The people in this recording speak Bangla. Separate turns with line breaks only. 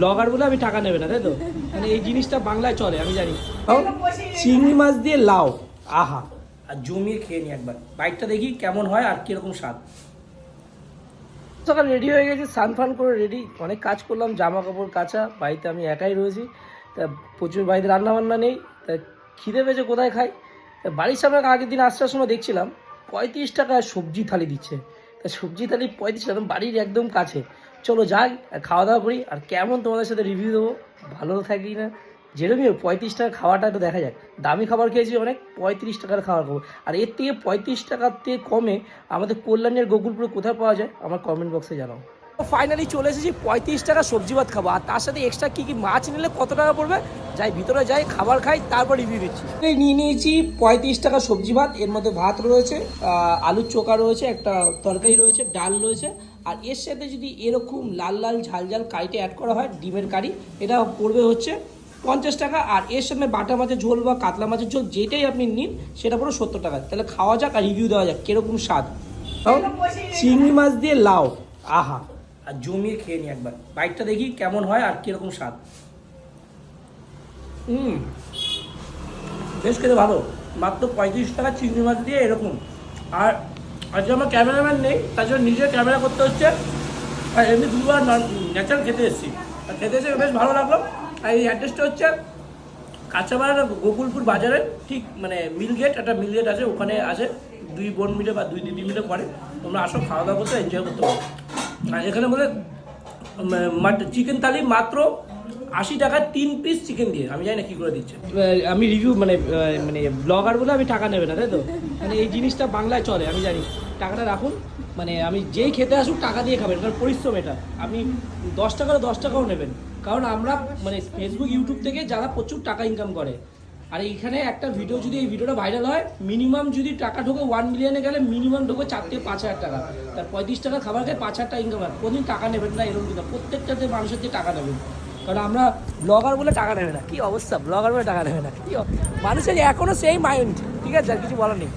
ব্লগার বলে আমি টাকা নেবে না, তাই তো? মানে এই জিনিসটা বাংলায় চলে, আমি জানি। চিংড়ি মাছ দিয়ে লাউ, আহা, আর জমিয়ে খেয়ে নি একবার। বাইকটা দেখি কেমন হয় আর কিরকম স্বাদ। সকাল রেডি হয়ে গেছি, স্নান ফান করে রেডি, অনেক কাজ করলাম, জামা কাপড় কাচা, বাড়িতে আমি একাই রয়েছি, তা প্রচুর বাড়িতে রান্না বান্না নেই, তা খিদে পেয়েছে কোথায় খাই। বাড়ির সামনে আগের দিন আসার সময় দেখছিলাম 35 টাকায় সবজি থালি দিচ্ছে। তা সবজি থালি 35 টাকা, বাড়ির একদম কাছে। চলো যাই আর খাওয়া দাওয়া করি, আর কেমন তোমাদের সাথে রিভিউ দেবো, ভালো থাকি না যেরকমই 35 টাকা খাওয়াটা একটু দেখা যাক। দামি খাবার খেয়েছি অনেক, 35 টাকার খাবার খাবো। আর এর থেকে 35 টাকার থেকে কমে আমাদের কল্যাণের গোকুলপুরে কোথায় পাওয়া যায় আমার কমেন্ট বক্সে জানাও। ফাইনালি চলে এসেছি, 35 টাকা সবজি ভাত খাবো, আর তার সাথে এক্সট্রা কী কী মাছ নিলে কত টাকা পড়বে, যাই ভিতরে যাই, খাবার খাই, তারপর রিভিউ দিচ্ছি। নিয়ে নিয়েছি 35 টাকা সবজি ভাত, এর মধ্যে ভাত রয়েছে, আলুর চোখা রয়েছে, একটা তরকারি রয়েছে, ডাল রয়েছে, আর এর সাথে যদি এরকম লাল লাল ঝাল ঝাল কারিটা অ্যাড করা হয়, ডিমের কারি, এটা পড়বে হচ্ছে 50 টাকা। আর এর সাথে বাটা মাছের ঝোল বা কাতলা মাছের ঝোল যেটাই আপনি নিন সেটা পুরো 70 টাকা। তাহলে খাওয়া যাক আর রিভিউ দেওয়া যাক কিরকম স্বাদ। চিংড়ি মাছ দিয়ে লাউ, আহা, আর জমিয়ে খেয়ে নি একবার। বাইকটা দেখি কেমন হয় আর কিরকম স্বাদ। বেশ খেতে ভালো, মাত্র 35 টাকা চিংড়ি মাছ দিয়ে এরকম। আর আজকে আমার ক্যামেরাম্যান নেই, তার জন্য নিজে ক্যামেরা করতে হচ্ছে। আর এমনি দুবার ন্যাচারাল খেতে এসেছি, আর খেতে এসে বেশ ভালো লাগলো। আর এই অ্যাড্রেসটা হচ্ছে কাঁচাপাড়া গোকুলপুর বাজারের ঠিক মানে মিলগেট, একটা মিলগেট আছে, ওখানে আছে। দুই বোন মিলে বা দুই দিদি মিলে করে। তোমরা আসো, খাওয়া দাওয়া করতে এনজয় করতে পারো। আর এখানে বলে চিকেন থালি মাত্র 80 টাকায় 3 পিস চিকেন দিয়ে, আমি জানি না কী করে দিচ্ছে। আমি রিভিউ মানে মানে ব্লগার বলে আমি টাকা নেবে না, তাই তো? মানে এই জিনিসটা বাংলায় চলে, আমি জানি। টাকাটা রাখুন, মানে আমি যেই খেতে আসুক টাকা দিয়ে খাবেন, কারণ পরিশ্রম এটা। আপনি 10 টাকার 10 টাকাও নেবেন, কারণ আমরা মানে ফেসবুক ইউটিউব থেকে যারা প্রচুর টাকা ইনকাম করে। আর এইখানে একটা ভিডিও যদি এই ভিডিওটা ভাইরাল হয়, মিনিমাম যদি টাকা ঢোকে 1 মিলিয়নে গেলে মিনিমাম ঢোকে 4 থেকে 5 হাজার টাকা। তার 35 টাকা খাবার খায় 5 হাজার টাকা ইনকাম হয়। কোনদিন টাকা নেবেন না এরকম কিন্তু, প্রত্যেকটাতে মানুষের দিয়ে টাকা নেবেন, কারণ আমরা ব্লগার বলে টাকা নেবে না। কি অবস্থা, ব্লগার বলে টাকা নেবে না, কি মানুষের এখনও সেই মাইন্ড, ঠিক আছে, আর কিছু বলার নেই।